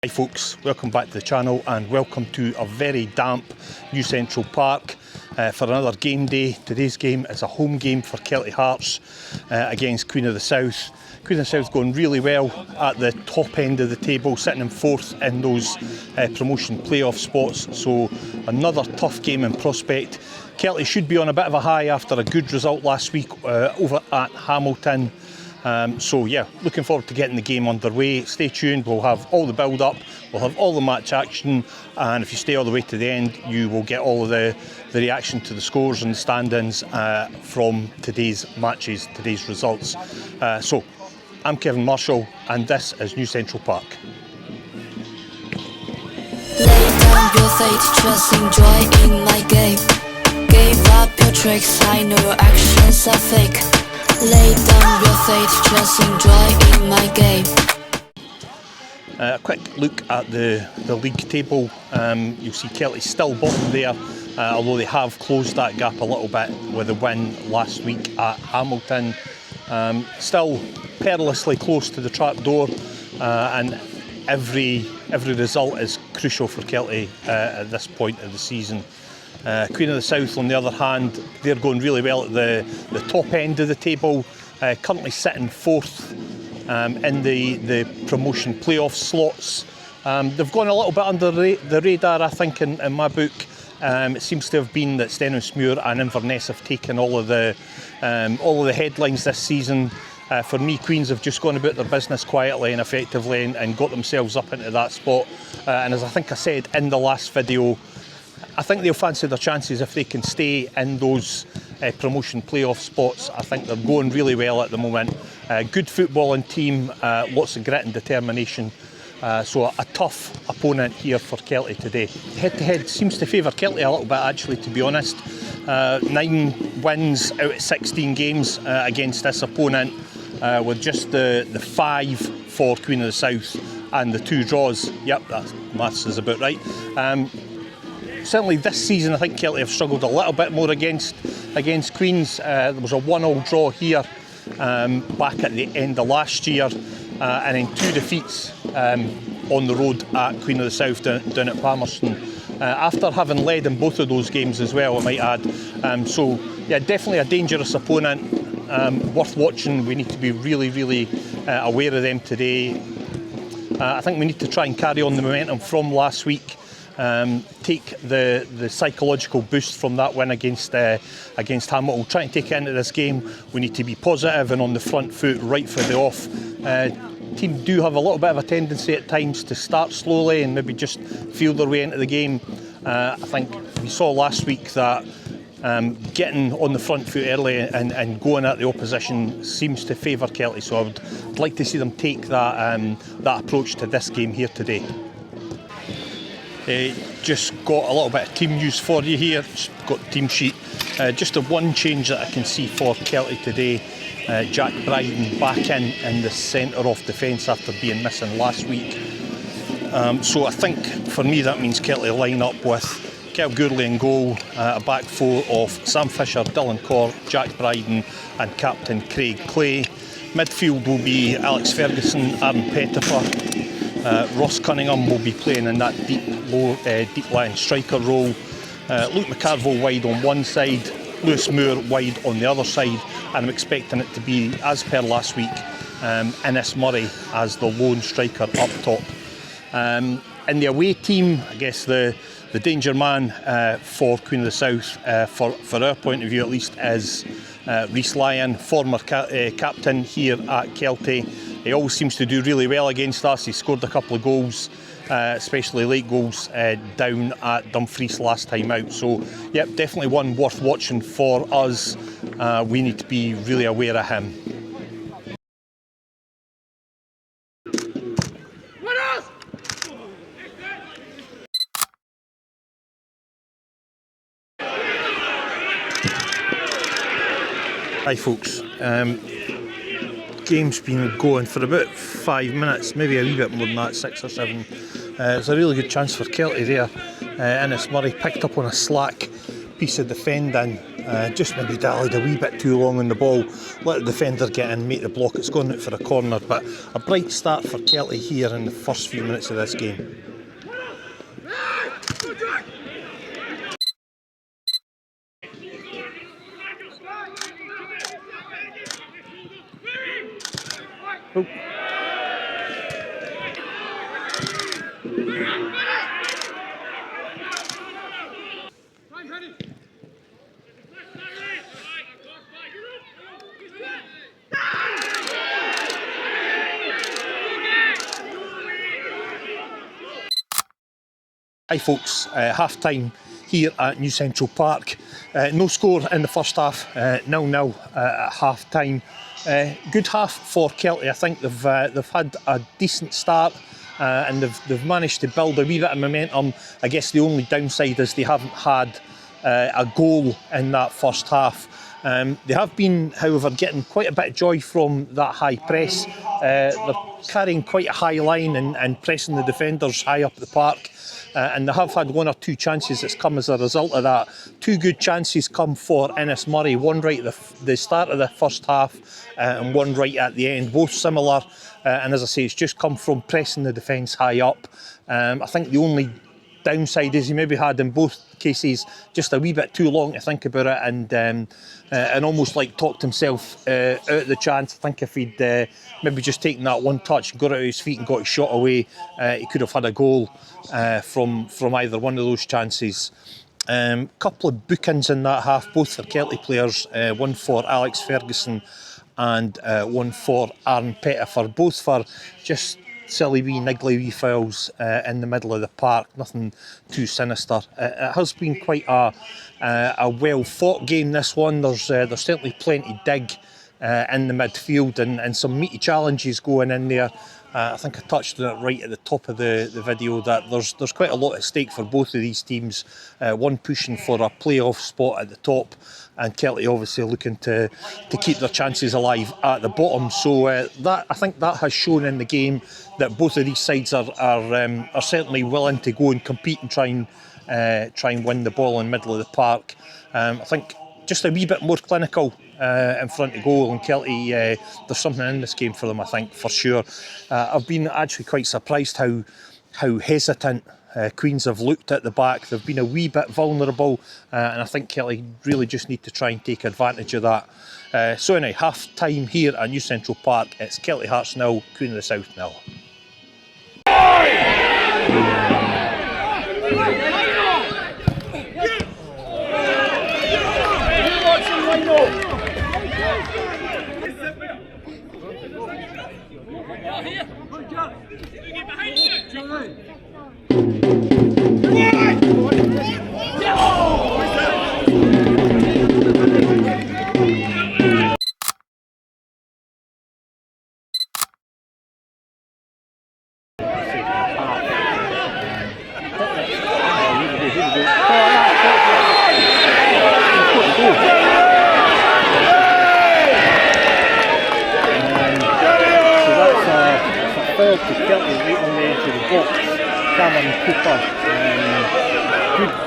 Hi folks, welcome back to the channel and welcome to a very damp New Central Park for another game day. Today's game is a home game for Kelty Hearts against Queen of the South. Queen of the South going really well at the top end of the table, sitting in fourth in those promotion playoff spots. So another tough game in prospect. Kelty should be on a bit of a high after a good result last week over at Hamilton. So yeah, looking forward to getting the game underway. Stay tuned, we'll have all the build up, we'll have all the match action, and if you stay all the way to the end you will get all of the reaction to the scores and the stand-ins from today's matches, today's results. So I'm Kevin Marshall and this is New Central Park. Lay down your fate, just enjoy in my game. Give up your tricks, I know your actions are fake. Lay down your fate, just enjoy in my game. A quick look at the league table. You'll see Kelty still bottom there, although they have closed that gap a little bit with a win last week at Hamilton. Still perilously close to the trap door, and every result is crucial for Kelty at this point of the season. Queen of the South, on the other hand, they're going really well at the top end of the table, currently sitting fourth in the promotion playoff slots. They've gone a little bit under the radar, I think, in my book. It seems to have been that Stenhousemuir and Inverness have taken all of the headlines this season. For me, Queens have just gone about their business quietly and effectively and got themselves up into that spot. And as I think I said in the last video, I think they'll fancy their chances if they can stay in those promotion playoff spots. I think they're going really well at the moment. Good footballing team, lots of grit and determination. So a tough opponent here for Kelty today. Head-to-head seems to favour Kelty a little bit, actually, to be honest. 9 wins out of 16 games against this opponent, with just the 5 for Queen of the South and the 2 draws. Yep, that maths is about right. Certainly this season I think Kelty have struggled a little bit more against Queens. There was a 1-1 draw here back at the end of last year, and then 2 defeats on the road at Queen of the South down at Palmerston, after having led in both of those games as well, I might add. So yeah, definitely a dangerous opponent, worth watching. We need to be really aware of them today. I think we need to try and carry on the momentum from last week. Take the psychological boost from that win against Hamilton, try and take it into this game. We need to be positive and on the front foot right from the off. Team do have a little bit of a tendency at times to start slowly and maybe just feel their way into the game. I think we saw last week that getting on the front foot early and going at the opposition seems to favour Kelty, so I would like to see them take that approach to this game here today. Just got a little bit of team news for you here. Just got the team sheet. Just the one change that I can see for Kelty today. Jack Bryden back in the centre of defence after being missing last week. So I think for me that means Kelty line up with Kev Gourley in goal, a back 4 of Sam Fisher, Dylan Corr, Jack Bryden and captain Craig Clay. Midfield will be Alex Ferguson, Aaron Pettifer. Ross Cunningham will be playing in that deep line striker role. Luke McCarville wide on one side, Lewis Moore wide on the other side, and I'm expecting it to be, as per last week, Innes Murray as the lone striker up top. In the away team, I guess the danger man for Queen of the South, for our point of view at least, is Rhys Lyon, former captain here at Kelty. He always seems to do really well against us. He scored a couple of goals, especially late goals, down at Dumfries last time out. So, yep, definitely one worth watching for us. We need to be really aware of him. Hi folks. Game's been going for about 5 minutes, maybe a wee bit more than that, 6 or 7. It's a really good chance for Kelty there. Innes Murray picked up on a slack piece of defending Just maybe dallied a wee bit too long on the ball, let the defender get in, make the block. It's gone out for a corner, but a bright start for Kelty here in the first few minutes of this game. Oh. Hi folks, half time here at New Central Park. No score in the first half, 0-0 at half time. Good half for Kelty. I think they've had a decent start and they've managed to build a wee bit of momentum. I guess the only downside is they haven't had a goal in that first half. They have been, however, getting quite a bit of joy from that high press. They're carrying quite a high line and pressing the defenders high up the park. And they have had one or two chances that's come as a result of that. Two good chances come for Ennis Murray, one right at the start of the first half and one right at the end, both similar. And as I say, it's just come from pressing the defence high up. I think the only downside is he maybe had in both cases just a wee bit too long to think about it and almost like talked himself out of the chance. I think if he'd maybe just taken that one touch, got it out of his feet and got his shot away, he could have had a goal from either one of those chances. Couple of bookings in that half, both for Kelty players, one for Alex Ferguson and one for Aaron Pettifer, both for just silly wee niggly wee fouls in the middle of the park, nothing too sinister. It has been quite a well fought game, this one. There's certainly plenty dig in the midfield and some meaty challenges going in there. I think I touched on it right at the top of the video that there's quite a lot at stake for both of these teams. One pushing for a playoff spot at the top, and Kelty obviously looking to keep their chances alive at the bottom. So that I think that has shown in the game that both of these sides are certainly willing to go and compete and try and win the ball in the middle of the park. I think just a wee bit more clinical in front of goal, and Kelty, there's something in this game for them, I think, for sure. I've been actually quite surprised how hesitant Queens have looked at the back. They've been a wee bit vulnerable, and I think Kelty really just need to try and take advantage of that. So anyway, half time here at New Central Park. It's Kelty Hearts 0, Queen of the South 0.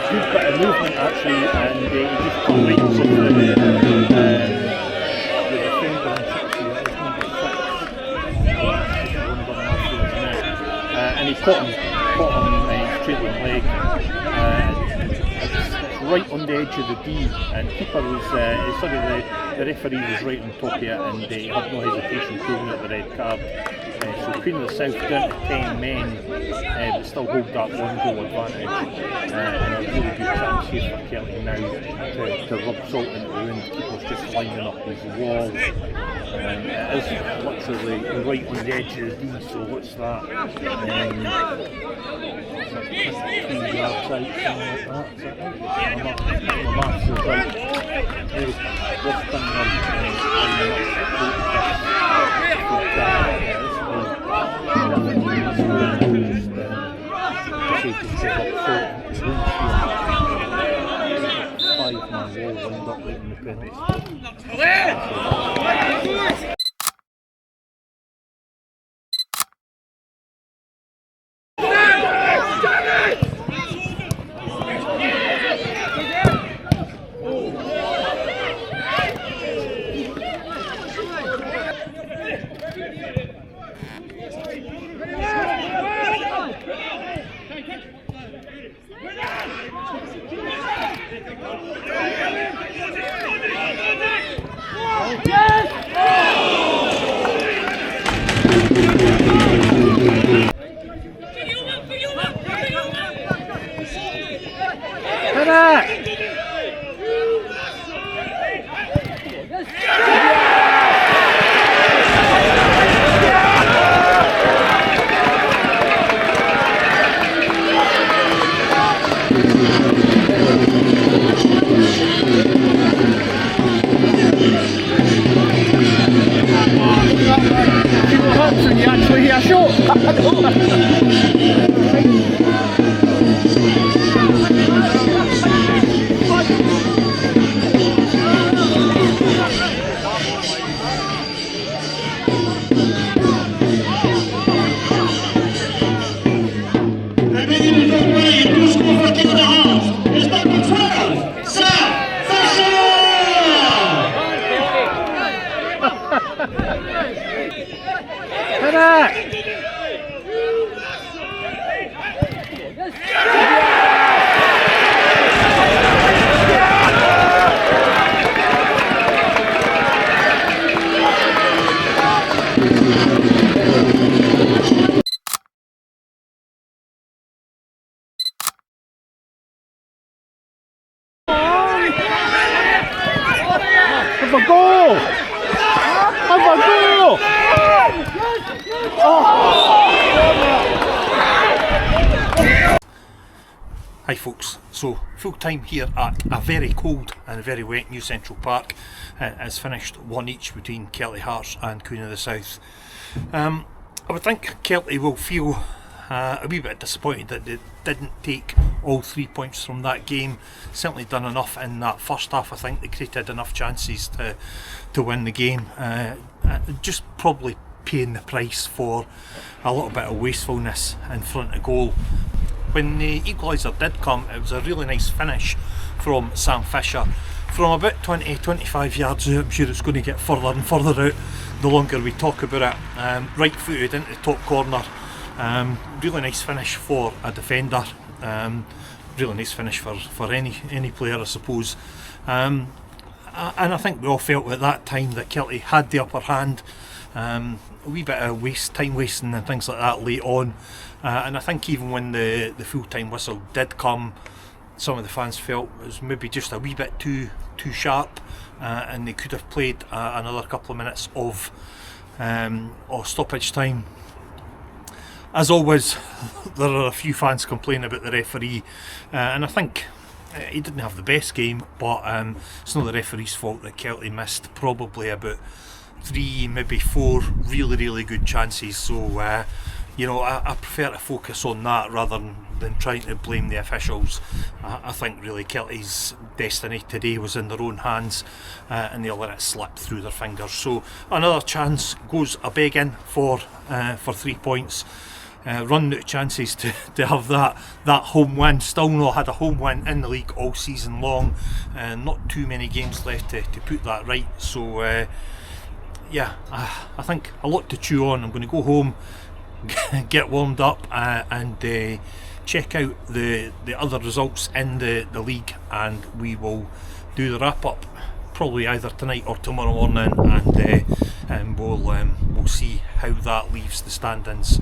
Good bit of movement actually, and he just come right into the defender and he caught him straight on leg. Right on the edge of the D, and keeper was the referee was right on top of it, and he had no hesitation throwing out the red card. So Queen of the South down to 10 men, but still hold that one goal advantage, and a really good chance here for Kelty now to rub salt into the wound. Keeper's just lining up his wall, and it is literally right on the edge of the D, so what's that? 3 yards out, something like that. My maths is right. This thing And you actually hear a shot. Have a goal! Have a goal! Hi folks, so full time here at a very cold and very wet New Central Park. Has finished 1 each between Kelty Hearts and Queen of the South. I would think Kelty will feel a wee bit disappointed that they didn't take all 3 points from that game. Certainly done enough in that first half. I think they created enough chances to win the game. Just probably paying the price for a little bit of wastefulness in front of goal. When the equaliser did come, it was a really nice finish from Sam Fisher. From about 20-25 yards out, I'm sure it's going to get further and further out the longer we talk about it. Right footed into the top corner. Really nice finish for a defender. Really nice finish for any player, I suppose. And I think we all felt at that time that Kelty had the upper hand. A wee bit of time wasting and things like that late on. And I think even when the full-time whistle did come, some of the fans felt it was maybe just a wee bit too sharp, and they could have played another couple of minutes of stoppage time. As always, there are a few fans complaining about the referee, and I think he didn't have the best game, but it's not the referee's fault that Kelty missed probably about 3, maybe 4 really good chances. So you know, I prefer to focus on that rather than trying to blame the officials. I think really Kelty's destiny today was in their own hands, and they'll let it slip through their fingers. So another chance goes a begging for 3 points. Run out of chances to have that home win. Still not had a home win in the league all season long, and not too many games left to put that right. So yeah, I think a lot to chew on. I'm going to go home, get warmed up, and check out the other results in the league, and we will do the wrap up probably either tonight or tomorrow morning, and we'll see how that leaves the standings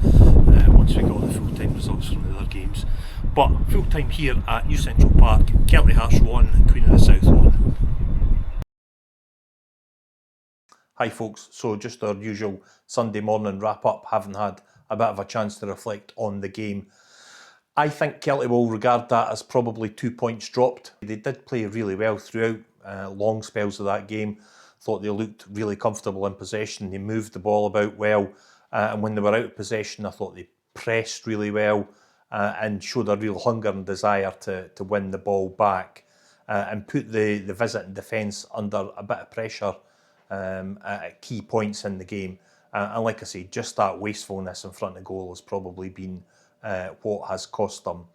once we got the full-time results from the other games. But full-time here at New Central Park, Kelty Hearts 1, Queen of the South 1. Hi folks, so just our usual Sunday morning wrap up, having had a bit of a chance to reflect on the game. I think Kelty will regard that as probably 2 points dropped. They did play really well throughout long spells of that game. Thought they looked really comfortable in possession. They moved the ball about well, and when they were out of possession, I thought they pressed really well and showed a real hunger and desire to win the ball back and put the visiting defence under a bit of pressure at key points in the game. And like I say, just that wastefulness in front of goal has probably been what has cost them.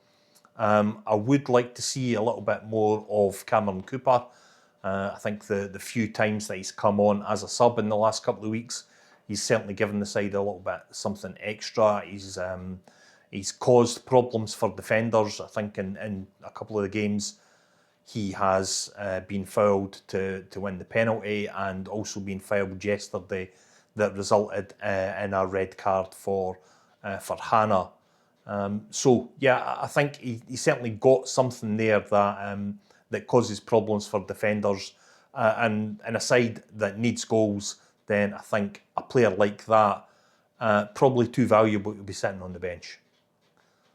I would like to see a little bit more of Cameron Cooper. I think the few times that he's come on as a sub in the last couple of weeks, he's certainly given the side a little bit something extra. He's caused problems for defenders. I think in a couple of the games he has been fouled to win the penalty, and also been fouled yesterday that resulted in a red card for Hannah. So yeah, I think he certainly got something there that that causes problems for defenders, and in a side that needs goals, then I think a player like that probably too valuable to be sitting on the bench.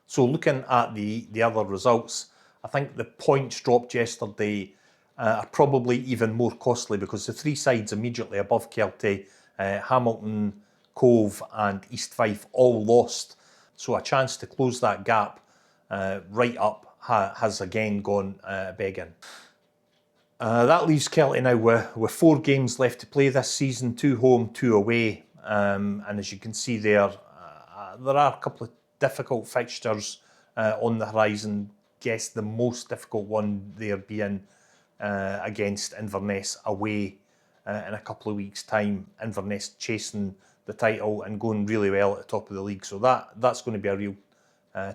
So looking at the other results, I think the points dropped yesterday are probably even more costly because the three sides immediately above Kelty, Hamilton, Cove and East Fife all lost. So a chance to close that gap right up has again gone begging. That leaves Kelty now with 4 games left to play this season, 2 home, 2 away. And as you can see there are a couple of difficult fixtures on the horizon. Guess the most difficult one there being against Inverness away in a couple of weeks' time. Inverness chasing the title and going really well at the top of the league. So that's going to be a real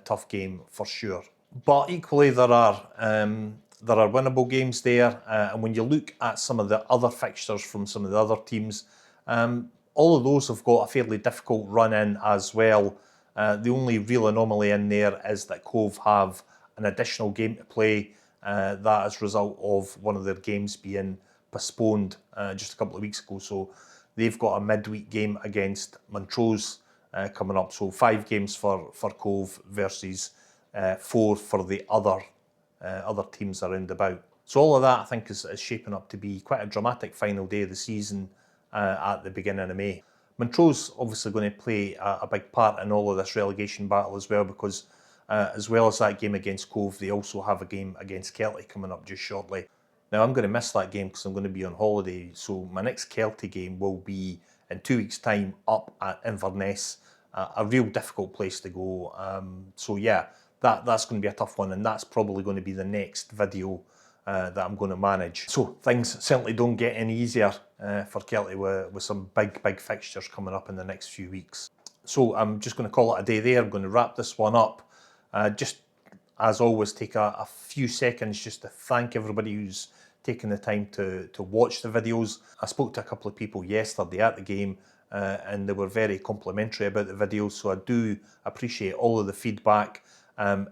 tough game for sure. But equally there are winnable games there, and when you look at some of the other fixtures from some of the other teams, all of those have got a fairly difficult run in as well. The only real anomaly in there is that Cove have an additional game to play, that as a result of one of their games being postponed just a couple of weeks ago. So they've got a midweek game against Montrose coming up. So 5 games for Cove versus 4 for the other teams around about. So all of that I think is shaping up to be quite a dramatic final day of the season at the beginning of May. Montrose obviously going to play a big part in all of this relegation battle as well, because as well as that game against Cove, they also have a game against Kelty coming up just shortly. Now I'm going to miss that game because I'm going to be on holiday, so my next Kelty game will be in 2 weeks' time up at Inverness, a real difficult place to go. So yeah, that's going to be a tough one, and that's probably going to be the next video that I'm going to manage. So things certainly don't get any easier for Kelty with some big fixtures coming up in the next few weeks. So I'm just going to call it a day there. I'm going to wrap this one up. Just as always, take a few seconds just to thank everybody who's taken the time to watch the videos. I spoke to a couple of people yesterday at the game and they were very complimentary about the videos, so I do appreciate all of the feedback.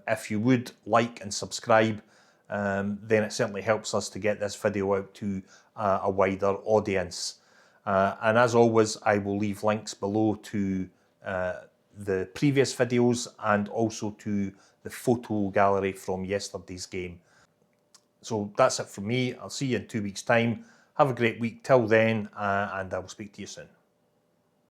If you would like and subscribe, then it certainly helps us to get this video out to a wider audience. And as always, I will leave links below to the previous videos and also to the photo gallery from yesterday's game. So that's it from me. I'll see you in 2 weeks' time. Have a great week till then, and I will speak to you soon.